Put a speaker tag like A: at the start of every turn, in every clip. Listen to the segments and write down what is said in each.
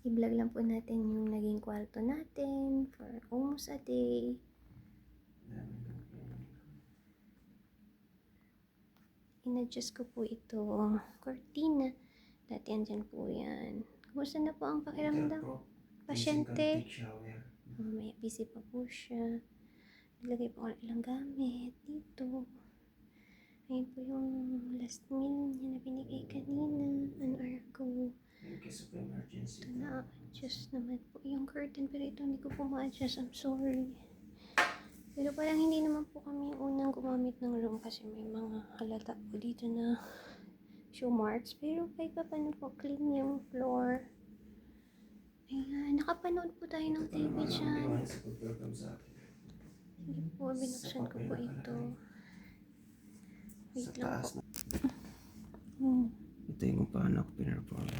A: I-vlog lang po natin yung naging kwarto natin for almost a day. In-adjust ko po ito. Cortina. Dati andyan po yan. Kumusta na po ang pakiramdam? Pasyente? May busy pa po siya. Nilagay po ako ng ilang gamit dito. Ayun po yung last meal niya na binigay kanina. An hour ago.
B: In case of emergency.
A: Ito na-adjust naman po yung curtain. Pero ito hindi ko po ma-adjust. I'm sorry. Pero parang hindi naman po kami unang gumamit ng room kasi may mga halata po dito na shoe marks. Pero kahit pa paano po clean yung floor. Ayan, nakapanood po tayo ng TV dyan. Sige po, binuksan ko po ito. Wait lang po.
B: Ito yung paano ko pinarform.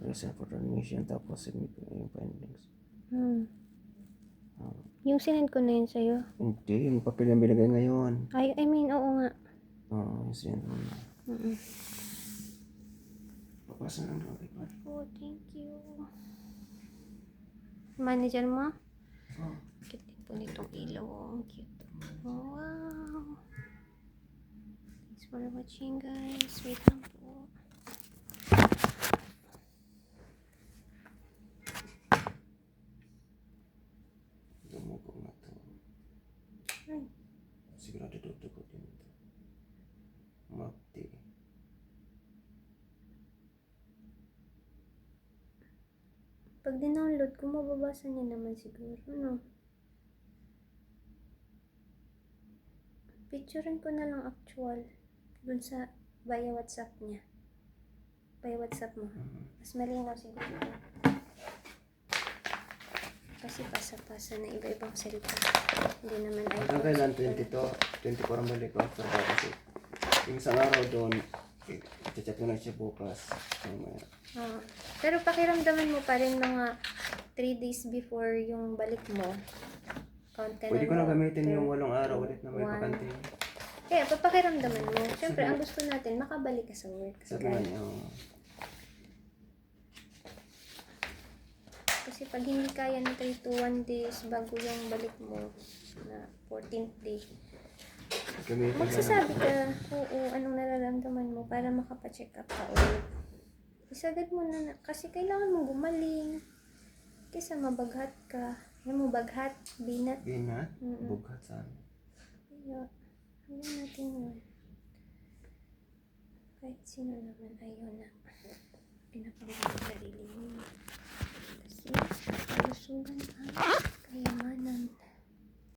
B: Reason for termination tapos yung findings.
A: Yung sinend ko na yun sa'yo.
B: Hindi, yung papel yung binigay ngayon.
A: I mean, oo nga.
B: Oo, yung sinend mo na. Papasa lang natin.
A: Oh, thank you. Manager mo?
B: Oo.
A: Cute din po nitong ilaw. Ang cute. Oh, wow. Thanks for watching, guys. Wait lang po.
B: Dumugong na to. Sigurado dudugod din ito. Mati.
A: Pag dinownload ko, mababasa niya naman siguro, no? Picturein ko na lang actual. Dun sa via WhatsApp niya. Via WhatsApp mo. Mas malinaw siguro. Kasi pasa-pasa na iba-ibang salita. Hindi naman ay...
B: Ang kailan 24 ang balik ko after that kasi yung isang araw doon, chat ko na siya bukas.
A: Pero pakiramdaman mo pa rin mga 3 days before yung balik mo. Count ka
B: Pwede ko na gamitin
A: after
B: yung 8 araw ulit na may
A: 1.
B: bakante.
A: Kaya papakiramdaman mo. Siyempre, ang gusto natin, makabalik ka sa work.
B: Sabi nga niya,
A: Kasi pag hindi kaya ng 3 to 1 days bago yung balik mo na 14th day,
B: gamitin
A: magsasabi ka, oo, anong nararamdaman mo para makapacheck up ka ulit. Isagad mo na, kasi kailangan mo gumaling. Kaysa mabaghat ka. Alam mo, baghat, binat.
B: Binat? Bughat saan?
A: Ayun. Ayun natin yun. Kahit sino naman, ayun na. Pinapagalitan.